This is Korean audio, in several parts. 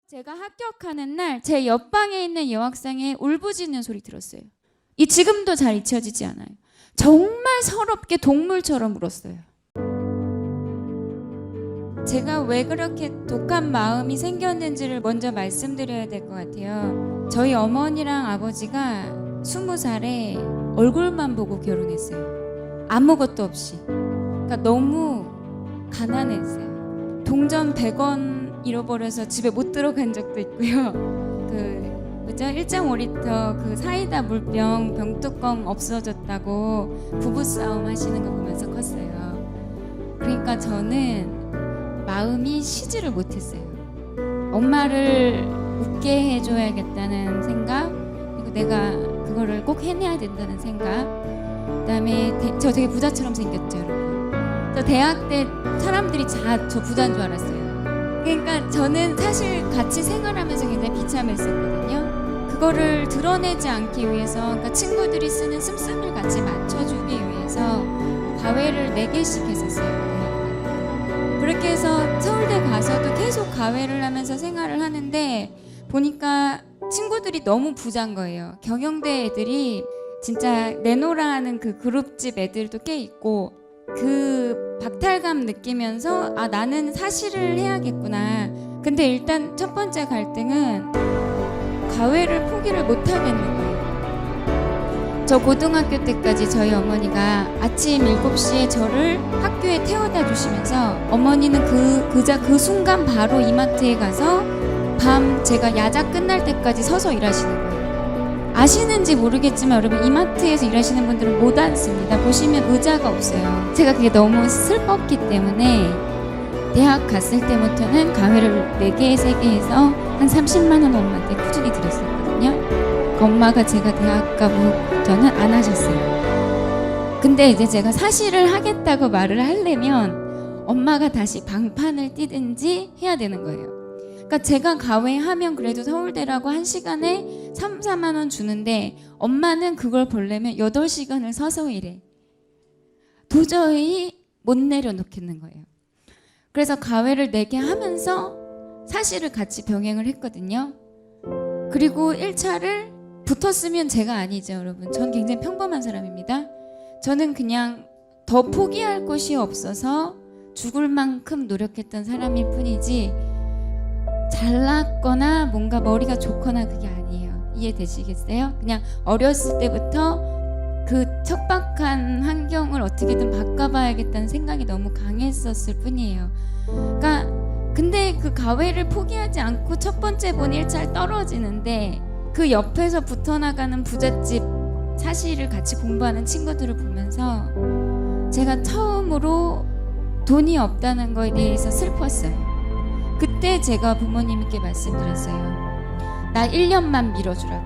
제가 합격하는 날 제 옆방에 있는 여학생의 울부짖는 소리 들었어요. 이 지금도 잘 잊혀지지 않아요. 정말 서럽게 동물처럼 울었어요. 제가 왜 그렇게 독한 마음이 생겼는지를 먼저 말씀드려야 될 것 같아요. 저희 어머니랑 아버지가 20살에 얼굴만 보고 결혼했어요. 아무것도 없이. 그러니까 너무 가난했어요. 동전 100원 잃어버려서 집에 못 들어간 적도 있고요. 그죠? 1.5리터 그 사이다 물병 병뚜껑 없어졌다고 부부싸움 하시는 거 보면서 컸어요. 그러니까 저는 마음이 쉬지를 못했어요. 엄마를 웃게 해줘야겠다는 생각, 그리고 내가 그거를 꼭 해내야 된다는 생각. 그다음에 저 되게 부자처럼 생겼죠, 여러분. 저 대학 때 사람들이 다 저 부자인 줄 알았어요. 그러니까 저는 사실 같이 생활하면서 굉장히 비참했었거든요. 그거를 드러내지 않기 위해서, 그러니까 친구들이 쓰는 씀씀이를 같이 맞춰주기 위해서 과외를 4개씩 했었어요. 그렇게 해서 서울대 가서도 계속 과외를 하면서 생활을 하는데 보니까 친구들이 너무 부자인 거예요. 경영대 애들이 진짜 내노라하는 그 그룹집 애들도 꽤 있고, 그 박탈감 느끼면서 아, 나는 사실을 해야겠구나. 근데 일단 첫 번째 갈등은 과외를 포기를 못 하겠는 거예요. 저 고등학교 때까지 저희 어머니가 아침 7시에 저를 학교에 태워다 주시면서 어머니는 그 순간 바로 이마트에 가서 밤 제가 야자 끝날 때까지 서서 일하시는 거예요. 아시는지 모르겠지만 여러분, 이마트에서 일하시는 분들은 못 앉습니다. 보시면 의자가 없어요. 제가 그게 너무 슬펐기 때문에 대학 갔을 때부터는 과외를 4개, 3개 해서 한 30만 원 엄마한테 꾸준히 드렸었거든요. 그 엄마가 제가 대학 가부터는 안 하셨어요. 근데 이제 제가 사실을 하겠다고 말을 하려면 엄마가 다시 방판을 뛰든지 해야 되는 거예요. 그러니까 제가 과외하면 그래도 서울대라고 1시간에 3, 4만 원 주는데 엄마는 그걸 보려면 8시간을 서서 일해. 도저히 못 내려놓겠는 거예요. 그래서 과외를 4개 하면서 사실을 같이 병행을 했거든요. 그리고 1차를 붙었으면 제가 아니죠, 여러분. 전 굉장히 평범한 사람입니다. 저는 그냥 더 포기할 곳이 없어서 죽을 만큼 노력했던 사람일 뿐이지 잘났거나 뭔가 머리가 좋거나 그게 아니에요. 이해되시겠어요? 그냥 어렸을 때부터 그 척박한 환경을 어떻게든 바꿔봐야겠다는 생각이 너무 강했었을 뿐이에요. 그러니까 근데 그 과외를 포기하지 않고 첫 번째 본 1차를 떨어지는데 그 옆에서 붙어나가는 부잣집 사실을 같이 공부하는 친구들을 보면서 제가 처음으로 돈이 없다는 거에 대해서 슬펐어요. 그때 제가 부모님께 말씀드렸어요. 나 1년만 밀어주라고.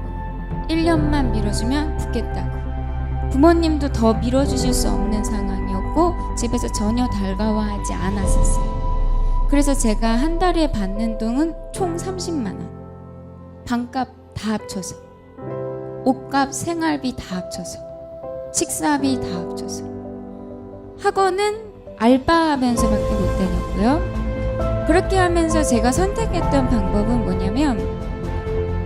1년만 밀어주면 붙겠다고. 부모님도 더 밀어주실 수 없는 상황이었고 집에서 전혀 달가워하지 않았었어요. 그래서 제가 한 달에 받는 돈은 총 30만 원. 방값 다 합쳐서, 옷값, 생활비 다 합쳐서, 식사비 다 합쳐서. 학원은 알바하면서밖에 못 다녔고요. 그렇게 하면서 제가 선택했던 방법은 뭐냐면,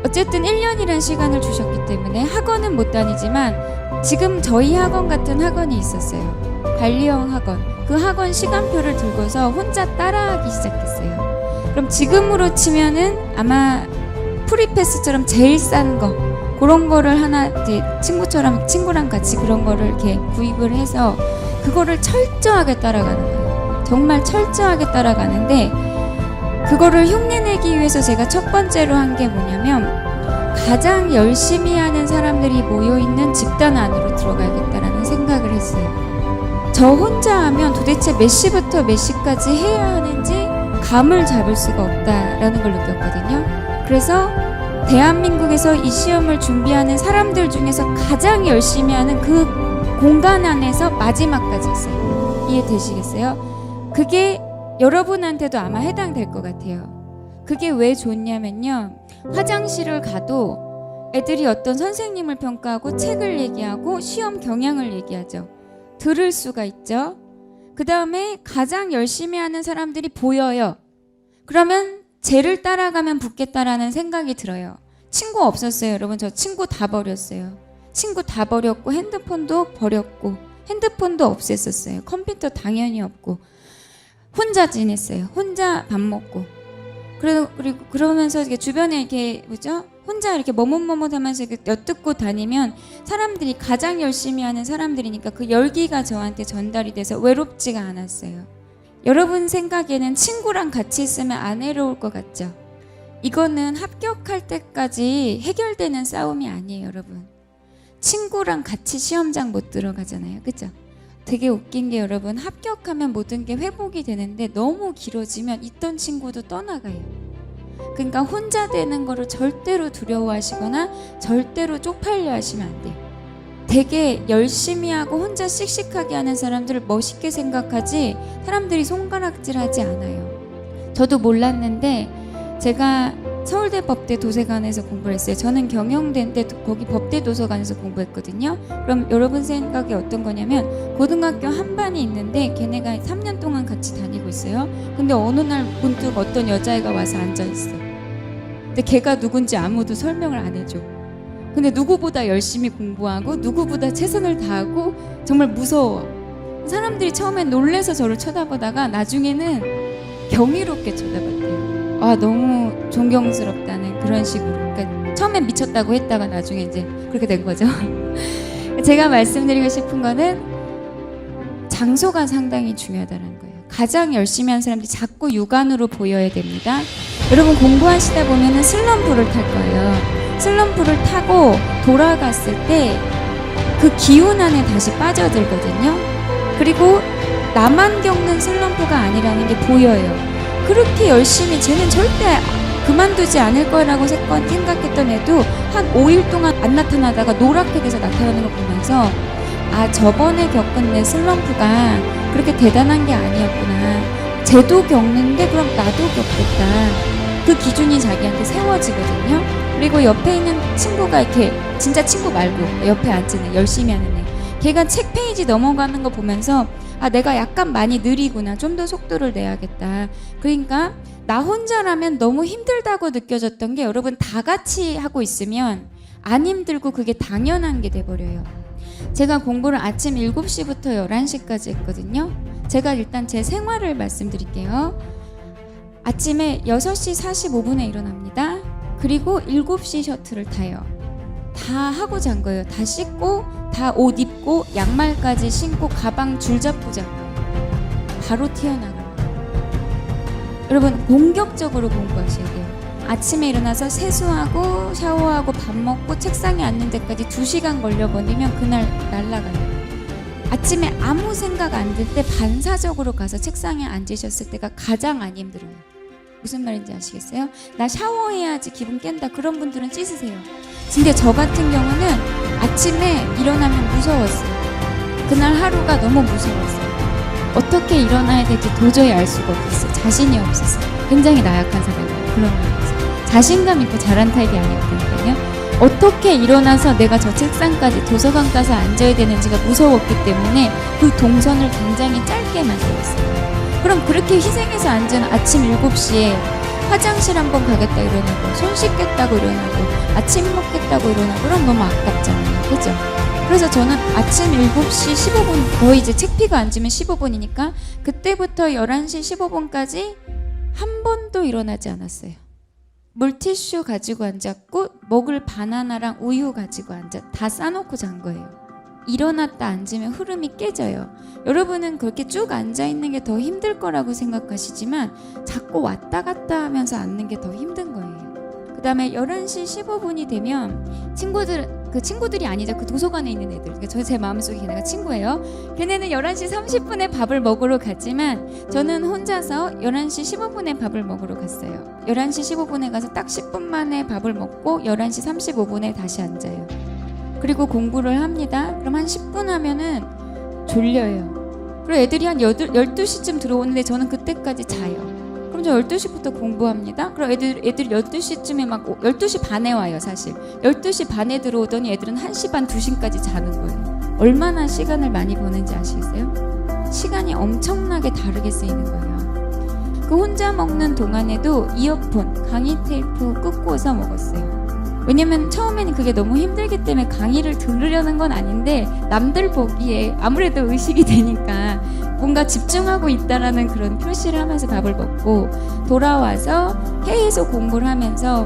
어쨌든 1년이란 시간을 주셨기 때문에 학원은 못 다니지만 지금 저희 학원 같은 학원이 있었어요. 관리형 학원. 그 학원 시간표를 들고서 혼자 따라하기 시작했어요. 그럼 지금으로 치면은 아마 프리패스처럼 제일 싼 거, 그런 거를 하나 이제 친구랑 같이 그런 거를 이렇게 구입을 해서 그거를 철저하게 따라가는 거예요. 정말 철저하게 따라가는데, 그거를 흉내내기 위해서 제가 첫 번째로 한 게 뭐냐면, 가장 열심히 하는 사람들이 모여있는 집단 안으로 들어가야겠다라는 생각을 했어요. 저 혼자 하면 도대체 몇 시부터 몇 시까지 해야 하는지 감을 잡을 수가 없다라는 걸 느꼈거든요. 그래서 대한민국에서 이 시험을 준비하는 사람들 중에서 가장 열심히 하는 그 공간 안에서 마지막까지 했어요. 이해되시겠어요? 그게 여러분한테도 아마 해당될 것 같아요. 그게 왜 좋냐면요, 화장실을 가도 애들이 어떤 선생님을 평가하고 책을 얘기하고 시험 경향을 얘기하죠. 들을 수가 있죠. 그 다음에 가장 열심히 하는 사람들이 보여요. 그러면 쟤를 따라가면 붙겠다라는 생각이 들어요. 친구 없었어요, 여러분. 저 친구 다 버렸어요. 친구 다 버렸고 핸드폰도 버렸고 핸드폰도 없앴었어요. 컴퓨터 당연히 없고 혼자 지냈어요. 혼자 밥 먹고 그리고 그러면서 이렇게 주변에 이렇게 뭐죠? 혼자 이렇게 머뭇머뭇하면서 이렇게 엿듣고 다니면 사람들이 가장 열심히 하는 사람들이니까 그 열기가 저한테 전달이 돼서 외롭지가 않았어요. 여러분 생각에는 친구랑 같이 있으면 안 외로울 것 같죠? 이거는 합격할 때까지 해결되는 싸움이 아니에요, 여러분. 친구랑 같이 시험장 못 들어가잖아요, 그죠? 되게 웃긴 게 여러분, 합격하면 모든 게 회복이 되는데 너무 길어지면 있던 친구도 떠나가요. 그러니까 혼자 되는 거를 절대로 두려워하시거나 절대로 쪽팔려 하시면 안 돼요. 되게 열심히 하고 혼자 씩씩하게 하는 사람들을 멋있게 생각하지 사람들이 손가락질하지 않아요. 저도 몰랐는데 제가 서울대 법대 도서관에서 공부를 했어요. 저는 경영대인데 거기 법대 도서관에서 공부했거든요. 그럼 여러분 생각이 어떤 거냐면 고등학교 한 반이 있는데 걔네가 3년 동안 같이 다니고 있어요. 근데 어느 날 문득 어떤 여자애가 와서 앉아있어. 근데 걔가 누군지 아무도 설명을 안 해줘. 근데 누구보다 열심히 공부하고 누구보다 최선을 다하고 정말 무서워. 사람들이 처음엔 놀래서 저를 쳐다보다가 나중에는 경이롭게 쳐다봤대요. 아, 너무 존경스럽다는 그런 식으로. 그러니까 처음엔 미쳤다고 했다가 나중에 이제 그렇게 된 거죠. 제가 말씀드리고 싶은 거는 장소가 상당히 중요하다는 거예요. 가장 열심히 한 사람들이 자꾸 육안으로 보여야 됩니다. 여러분 공부하시다 보면은 슬럼프를 탈 거예요. 슬럼프를 타고 돌아갔을 때 그 기운 안에 다시 빠져들거든요. 그리고 나만 겪는 슬럼프가 아니라는 게 보여요. 그렇게 열심히 쟤는 절대 그만두지 않을 거라고 생각했던 애도 한 5일 동안 안 나타나다가 노랗게 돼서 나타나는 걸 보면서 아, 저번에 겪은 내 슬럼프가 그렇게 대단한 게 아니었구나. 쟤도 겪는데 그럼 나도 겪겠다. 그 기준이 자기한테 세워지거든요. 그리고 옆에 있는 친구가 이렇게 진짜 친구 말고 옆에 앉은 애, 열심히 하는 애, 걔가 책 페이지 넘어가는 거 보면서 아, 내가 약간 많이 느리구나. 좀 더 속도를 내야겠다. 그러니까 나 혼자라면 너무 힘들다고 느껴졌던 게 여러분 다 같이 하고 있으면 안 힘들고 그게 당연한 게 돼버려요. 제가 공부를 아침 7시부터 11시까지 했거든요. 제가 일단 제 생활을 말씀드릴게요. 아침에 6시 45분에 일어납니다. 그리고 7시 셔틀을 타요. 다 하고 잔 거예요. 다 씻고 다 옷 입고 양말까지 신고 가방 줄잡고 잔 거예요. 바로 튀어나갑니다. 여러분 공격적으로 공부하셔야 돼요. 아침에 일어나서 세수하고 샤워하고 밥 먹고 책상에 앉는 데까지 2시간 걸려버리면 그날 날아가요. 아침에 아무 생각 안 들 때 반사적으로 가서 책상에 앉으셨을 때가 가장 안 힘들어요. 무슨 말인지 아시겠어요? 나 샤워해야지 기분 깬다. 그런 분들은 씻으세요. 근데 저 같은 경우는 아침에 일어나면 무서웠어요. 그날 하루가 너무 무서웠어요. 어떻게 일어나야 될지 도저히 알 수가 없었어요. 자신이 없었어요. 굉장히 나약한 사람이에요. 그런 면에서 자신감 있고 잘한 타입이 아니었거든요. 어떻게 일어나서 내가 저 책상까지 도서관 가서 앉아야 되는지가 무서웠기 때문에 그 동선을 굉장히 짧게 만들었어요. 그럼 그렇게 희생해서 앉은 아침 7시에 화장실 한번 가겠다 일어나고 손 씻겠다고 일어나고 아침 먹겠다고 일어나고 그럼 너무 아깝잖아요. 그죠? 그래서 저는 아침 7시 15분 거의 이제 책 피고 앉으면 15분이니까 그때부터 11시 15분까지 한 번도 일어나지 않았어요. 물티슈 가지고 앉았고 먹을 바나나랑 우유 가지고 다 싸놓고 잔 거예요. 일어났다 앉으면 흐름이 깨져요. 여러분은 그렇게 쭉 앉아있는 게 더 힘들 거라고 생각하시지만 자꾸 왔다 갔다 하면서 앉는 게 더 힘든 거예요. 그 다음에 11시 15분이 되면 친구들이 아니죠. 그 도서관에 있는 애들. 그러니까 제 마음속에 걔네가 친구예요. 걔네는 11시 30분에 밥을 먹으러 갔지만 저는 혼자서 11시 15분에 밥을 먹으러 갔어요. 11시 15분에 가서 딱 10분 만에 밥을 먹고 11시 35분에 다시 앉아요. 그리고 공부를 합니다. 그럼 한 10분 하면은 졸려요. 그리고 애들이 한 12시쯤 들어오는데 저는 그때까지 자요. 그럼 저 12시부터 공부합니다. 그럼 애들이 12시쯤에 막 12시 반에 와요, 사실. 12시 반에 들어오더니 애들은 1시 반, 2시까지 자는 거예요. 얼마나 시간을 많이 버는지 아시겠어요? 시간이 엄청나게 다르게 쓰이는 거예요. 그 혼자 먹는 동안에도 이어폰, 강의 테이프 끄고서 먹었어요. 왜냐면 처음에는 그게 너무 힘들기 때문에 강의를 들으려는 건 아닌데 남들 보기에 아무래도 의식이 되니까 뭔가 집중하고 있다라는 그런 표시를 하면서 밥을 먹고, 돌아와서 해외에서 공부를 하면서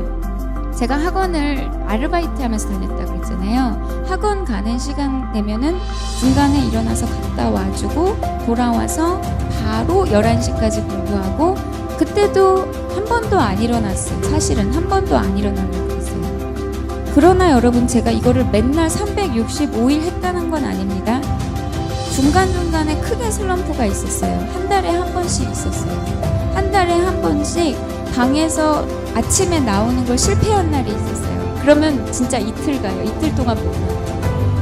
제가 학원을 아르바이트 하면서 다녔다고 그랬잖아요. 학원 가는 시간 되면은 중간에 일어나서 갔다 와주고 돌아와서 바로 11시까지 공부하고, 그때도 한 번도 안 일어났어요. 사실은 한 번도 안 일어나려고 했어요. 그러나 여러분, 제가 이거를 맨날 365일 했다는 건 아닙니다. 중간중간에 크게 슬럼프가 있었어요. 한 달에 한 번씩 있었어요. 한 달에 한 번씩 방에서 아침에 나오는 걸 실패한 날이 있었어요. 그러면 진짜 이틀 가요. 이틀 동안 못 나와요.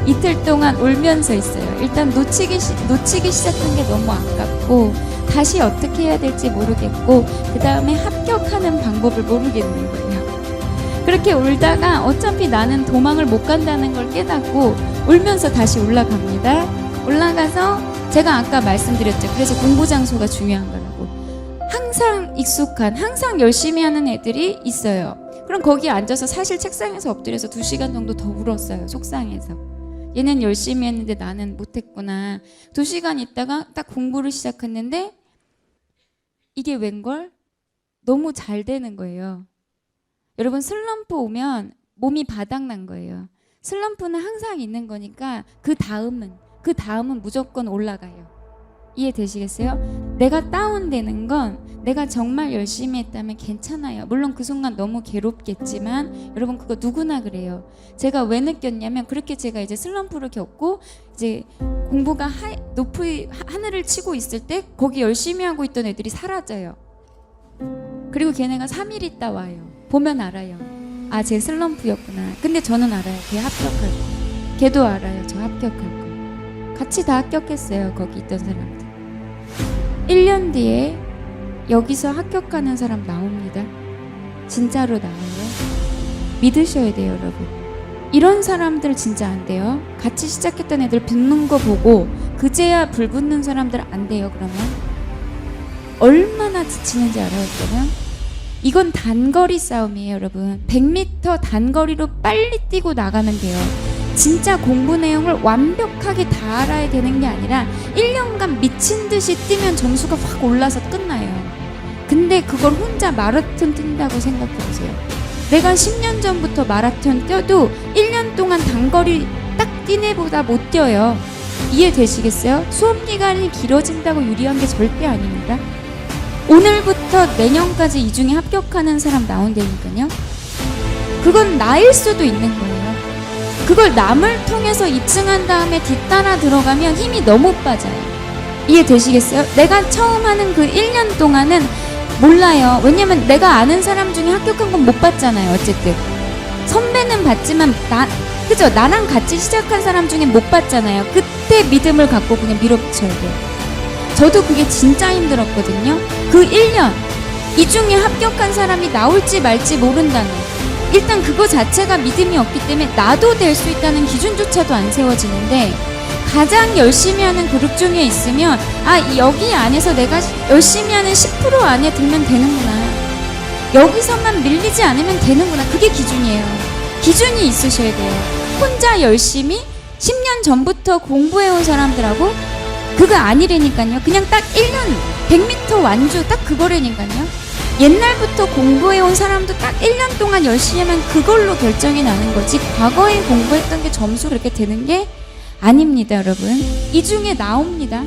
이틀 동안 울면서 있어요. 일단 놓치기 시작한 게 너무 아깝고, 다시 어떻게 해야 될지 모르겠고, 그 다음에 합격하는 방법을 모르겠는 거예요. 그렇게 울다가 어차피 나는 도망을 못 간다는 걸 깨닫고 울면서 다시 올라갑니다. 올라가서 제가 아까 말씀드렸죠. 그래서 공부 장소가 중요한 거라고. 항상 익숙한, 항상 열심히 하는 애들이 있어요. 그럼 거기에 앉아서 사실 책상에서 엎드려서 2시간 정도 더 울었어요. 속상해서. 얘는 열심히 했는데 나는 못했구나. 2시간 있다가 딱 공부를 시작했는데 이게 웬걸? 너무 잘 되는 거예요. 여러분, 슬럼프 오면 몸이 바닥난 거예요. 슬럼프는 항상 있는 거니까 그 다음은 무조건 올라가요. 이해되시겠어요? 내가 다운되는 건 내가 정말 열심히 했다면 괜찮아요. 물론 그 순간 너무 괴롭겠지만 여러분, 그거 누구나 그래요. 제가 왜 느꼈냐면, 그렇게 제가 이제 슬럼프를 겪고 이제 공부가 높이 하늘을 치고 있을 때 거기 열심히 하고 있던 애들이 사라져요. 그리고 걔네가 3일 있다 와요. 보면 알아요. 아, 쟤 슬럼프였구나. 근데 저는 알아요. 걔 합격할 거. 걔도 알아요. 저 합격할 거. 같이 다 합격했어요. 거기 있던 사람들. 1년 뒤에 여기서 합격하는 사람 나옵니다. 진짜로 나와요. 믿으셔야 돼요, 여러분. 이런 사람들 진짜 안 돼요. 같이 시작했던 애들 붙는 거 보고 그제야 불 붙는 사람들 안 돼요. 그러면 얼마나 지치는지 알아요. 그러면 이건 단거리 싸움이에요, 여러분. 100m 단거리로 빨리 뛰고 나가면 돼요. 진짜 공부 내용을 완벽하게 다 알아야 되는 게 아니라 1년간 미친 듯이 뛰면 점수가 확 올라서 끝나요. 근데 그걸 혼자 마라톤 뛴다고 생각해보세요. 내가 10년 전부터 마라톤 뛰어도 1년 동안 단거리 딱 뛴 애보다 못 뛰어요. 이해되시겠어요? 수업 기간이 길어진다고 유리한 게 절대 아닙니다. 오늘부터 내년까지 이 중에 합격하는 사람 나온다니까요. 그건 나일 수도 있는 거예요. 그걸 남을 통해서 입증한 다음에 뒤따라 들어가면 힘이 너무 빠져요. 이해되시겠어요? 내가 처음 하는 그 1년 동안은 몰라요. 왜냐면 내가 아는 사람 중에 합격한 건 못 봤잖아요. 어쨌든 선배는 봤지만 그죠? 나랑 같이 시작한 사람 중에 못 봤잖아요. 그때 믿음을 갖고 그냥 밀어붙여야 돼요. 저도 그게 진짜 힘들었거든요. 그 1년 이 중에 합격한 사람이 나올지 말지 모른다는, 일단 그거 자체가 믿음이 없기 때문에 나도 될 수 있다는 기준조차도 안 세워지는데, 가장 열심히 하는 그룹 중에 있으면 여기 안에서 내가 열심히 하는 10% 안에 들면 되는구나, 여기서만 밀리지 않으면 되는구나, 그게 기준이에요. 기준이 있으셔야 돼요. 혼자 열심히 10년 전부터 공부해온 사람들하고 그거 아니라니까요. 그냥 딱 1년 100m 완주 딱 그거라니까요. 옛날부터 공부해온 사람도 딱 1년 동안 열심히 하면 그걸로 결정이 나는 거지, 과거에 공부했던 게 점수 그렇게 되는 게 아닙니다. 여러분, 이 중에 나옵니다.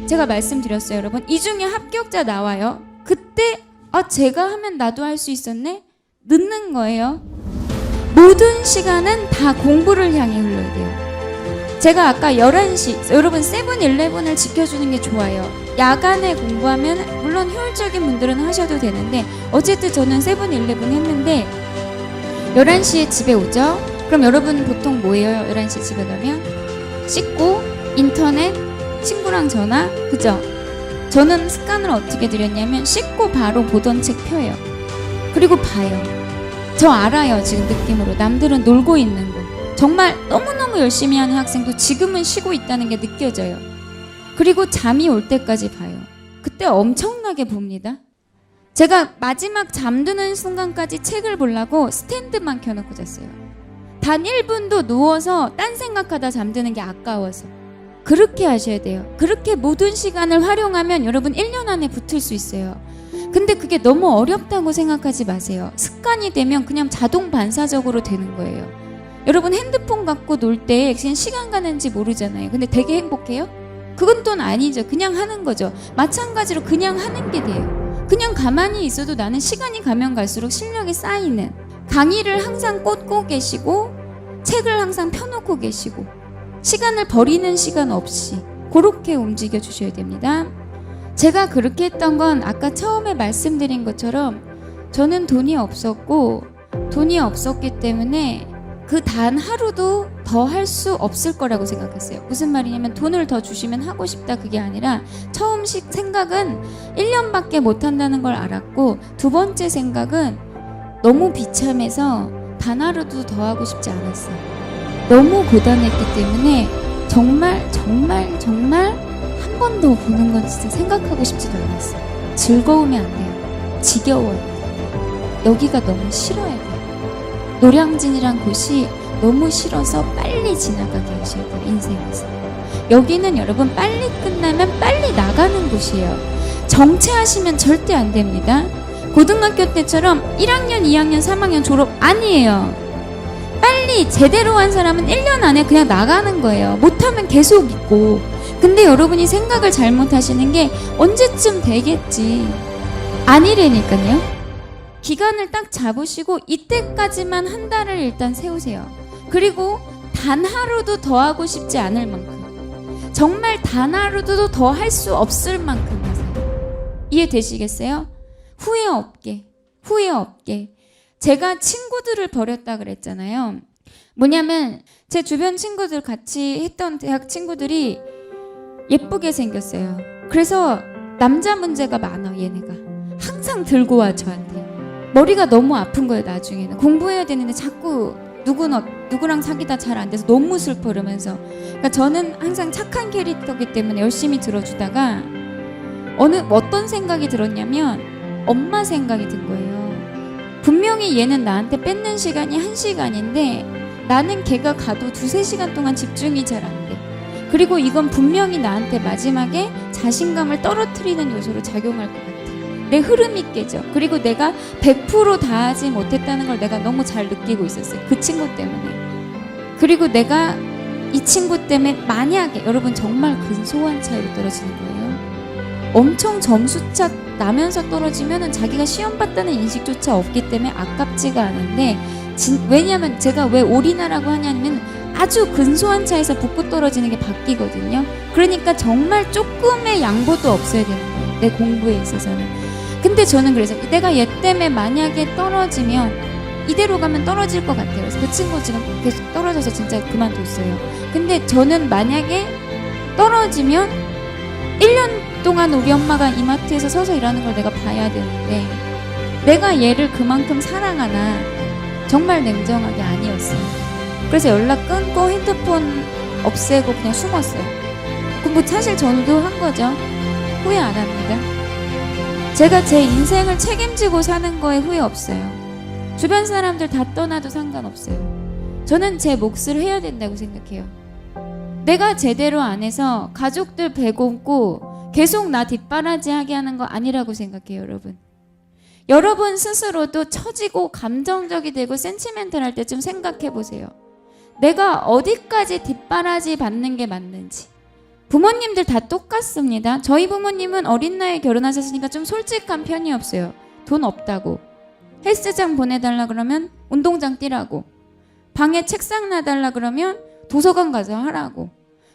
제가 말씀드렸어요. 여러분, 이 중에 합격자 나와요. 그때 제가 하면 나도 할 수 있었네? 늦는 거예요. 모든 시간은 다 공부를 향해 흘러야 돼요. 제가 아까 11시, 여러분 세븐일레븐을 지켜주는 게 좋아요. 야간에 공부하면 물론 효율적인 분들은 하셔도 되는데, 어쨌든 저는 세븐일레븐 했는데 11시에 집에 오죠. 그럼 여러분 보통 뭐예요? 11시에 집에 가면 씻고 인터넷, 친구랑 전화, 그죠? 저는 습관을 어떻게 들였냐면 씻고 바로 보던 책 펴요. 그리고 봐요. 저 알아요. 지금 느낌으로 남들은 놀고 있는 거, 정말 너무너무 열심히 하는 학생도 지금은 쉬고 있다는 게 느껴져요. 그리고 잠이 올 때까지 봐요. 그때 엄청나게 봅니다. 제가 마지막 잠드는 순간까지 책을 보려고 스탠드만 켜놓고 잤어요. 단 1분도 누워서 딴 생각하다 잠드는 게 아까워서. 그렇게 하셔야 돼요. 그렇게 모든 시간을 활용하면 여러분 1년 안에 붙을 수 있어요. 근데 그게 너무 어렵다고 생각하지 마세요. 습관이 되면 그냥 자동 반사적으로 되는 거예요. 여러분 핸드폰 갖고 놀 때 그냥 시간 가는지 모르잖아요. 근데 되게 행복해요? 그건 또 아니죠. 그냥 하는 거죠. 마찬가지로 그냥 하는 게 돼요. 그냥 가만히 있어도 나는 시간이 가면 갈수록 실력이 쌓이는, 강의를 항상 꽂고 계시고 책을 항상 펴놓고 계시고 시간을 버리는 시간 없이 그렇게 움직여 주셔야 됩니다. 제가 그렇게 했던 건 아까 처음에 말씀드린 것처럼 저는 돈이 없었고 돈이 없었기 때문에 그 단 하루도 더 할 수 없을 거라고 생각했어요. 무슨 말이냐면 돈을 더 주시면 하고 싶다 그게 아니라 처음 생각은 1년밖에 못 한다는 걸 알았고 두 번째 생각은 너무 비참해서 단 하루도 더 하고 싶지 않았어요. 너무 고단했기 때문에 정말 한 번 더 보는 건 진짜 생각하고 싶지도 않았어요. 즐거우면 안 돼요. 지겨워야 돼요. 여기가 너무 싫어야 돼요. 노량진이란 곳이 너무 싫어서 빨리 지나가게 하셔야 돼요. 인생에서. 여기는 여러분 빨리 끝나면 빨리 나가는 곳이에요. 정체하시면 절대 안 됩니다. 고등학교 때처럼 1학년, 2학년, 3학년 졸업 아니에요. 빨리 제대로 한 사람은 1년 안에 그냥 나가는 거예요. 못하면 계속 있고. 근데 여러분이 생각을 잘못하시는 게 언제쯤 되겠지. 아니라니까요. 기간을 딱 잡으시고 이때까지만 한 달을 일단 세우세요. 그리고 단 하루도 더 하고 싶지 않을 만큼, 정말 단 하루도 더 할 수 없을 만큼 하세요. 이해되시겠어요? 후회 없게. 제가 친구들을 버렸다 그랬잖아요. 뭐냐면 제 주변 친구들 같이 했던 대학 친구들이 예쁘게 생겼어요. 그래서 남자 문제가 많아. 얘네가 항상 들고 와 저한테. 머리가 너무 아픈 거예요. 나중에는 공부해야 되는데 자꾸 누구랑 사귀다 잘 안 돼서 너무 슬퍼 이러면서. 그러니까 저는 항상 착한 캐릭터이기 때문에 열심히 들어주다가 어떤 생각이 들었냐면 엄마 생각이 든 거예요. 분명히 얘는 나한테 뺏는 시간이 1시간인데 나는 걔가 가도 2-3시간 동안 집중이 잘 안 돼. 그리고 이건 분명히 나한테 마지막에 자신감을 떨어뜨리는 요소로 작용할 것 같아. 내 흐름이 깨져. 그리고 내가 100% 다 하지 못했다는 걸 내가 너무 잘 느끼고 있었어요. 그 친구 때문에. 그리고 내가 이 친구 때문에 만약에 여러분 정말 근소한 차이로 떨어지는 거예요. 엄청 점수차 나면서 떨어지면은 자기가 시험 봤다는 인식조차 없기 때문에 아깝지가 않은데 왜냐면 제가 왜 올인하라고 하냐면 아주 근소한 차에서 붙고 떨어지는 게 바뀌거든요. 그러니까 정말 조금의 양보도 없어야 되는 거예요. 내 공부에 있어서는. 근데 저는 그래서 내가 얘 때문에 만약에 떨어지면 이대로 가면 떨어질 것 같아요. 그래서 그 친구 지금 계속 떨어져서 진짜 그만뒀어요. 근데 저는 만약에 떨어지면 1년 동안 우리 엄마가 이마트에서 서서 일하는 걸 내가 봐야 되는데 내가 얘를 그만큼 사랑하나 정말 냉정하게 아니었어요. 그래서 연락 끊고 핸드폰 없애고 그냥 숨었어요. 그럼 뭐 사실 저도 한 거죠. 후회 안 합니다. 제가 제 인생을 책임지고 사는 거에 후회 없어요. 주변 사람들 다 떠나도 상관없어요. 저는 제 몫을 해야 된다고 생각해요. 내가 제대로 안 해서 가족들 배고프고 계속 나 뒷바라지하게 하는 거 아니라고 생각해요, 여러분. 여러분 스스로도 처지고 감정적이 되고 센티멘탈할 때 좀 생각해 보세요. 내가 어디까지 뒷바라지 받는 게 맞는지. 부모님들 다 똑같습니다. 저희 부모님은 어린 나이에 결혼하셨으니까 좀 솔직한 편이 없어요. 돈 없다고. 헬스장 보내달라 그러면 운동장 뛰라고. 방에 책상 놔달라 그러면 도서관 가서 하라고.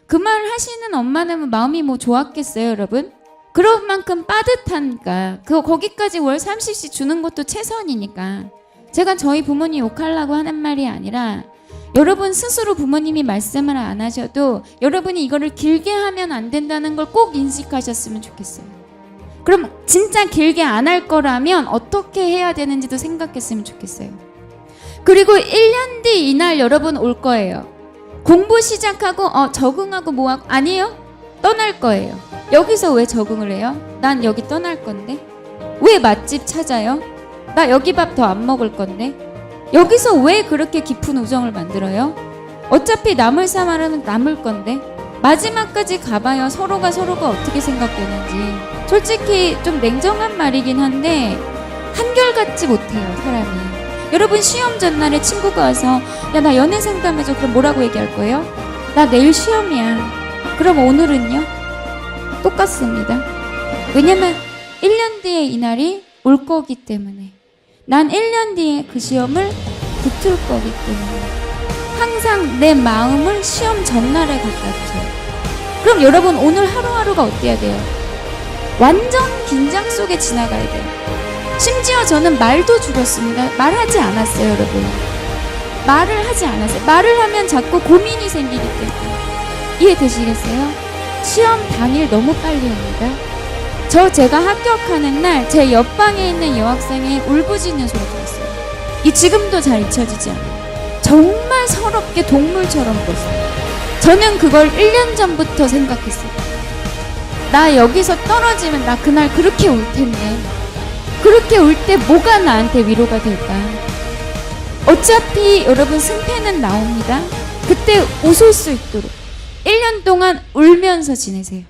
그 말 하시는 엄마는 마음이 뭐 좋았겠어요, 여러분? 그런 만큼 빠듯하니까. 거기까지 월 30씩 주는 것도 최선이니까. 제가 저희 부모님 욕하려고 하는 말이 아니라 여러분 스스로 부모님이 말씀을 안 하셔도 여러분이 이거를 길게 하면 안 된다는 걸 꼭 인식하셨으면 좋겠어요. 그럼 진짜 길게 안 할 거라면 어떻게 해야 되는지도 생각했으면 좋겠어요. 그리고 1년 뒤 이날 여러분 올 거예요. 공부 시작하고 적응하고 뭐하고 아니에요? 떠날 거예요. 여기서 왜 적응을 해요? 난 여기 떠날 건데. 왜 맛집 찾아요? 나 여기 밥 더 안 먹을 건데. 여기서 왜 그렇게 깊은 우정을 만들어요? 어차피 남을 사말은 남을 건데. 마지막까지 가봐야 서로가 어떻게 생각되는지. 솔직히 좀 냉정한 말이긴 한데 한결같지 못해요, 사람이. 여러분, 시험 전날에 친구가 와서 야, 나 연애 상담해줘. 그럼 뭐라고 얘기할 거예요? 나 내일 시험이야. 그럼 오늘은요? 똑같습니다. 왜냐면 1년 뒤에 이날이 올 거기 때문에. 난 1년 뒤에 그 시험을 붙을 거기 때문에 항상 내 마음을 시험 전날에 갖다 주세요. 그럼 여러분, 오늘 하루하루가 어때야 돼요? 완전 긴장 속에 지나가야 돼요. 심지어 저는 말도 줄였습니다. 말하지 않았어요, 여러분. 말을 하지 않았어요. 말을 하면 자꾸 고민이 생기기 때문에. 이해되시겠어요? 시험 당일 너무 빨리 옵니다. 제가 합격하는 날 제 옆방에 있는 여학생이 울부짖는 소리 들었어요. 지금도 잘 잊혀지지 않아요. 정말 서럽게 동물처럼 울었어요. 저는 그걸 1년 전부터 생각했어요. 나 여기서 떨어지면 나 그날 그렇게 울 텐데. 그렇게 울 때 뭐가 나한테 위로가 될까? 어차피 여러분 승패는 나옵니다. 그때 웃을 수 있도록 1년 동안 울면서 지내세요.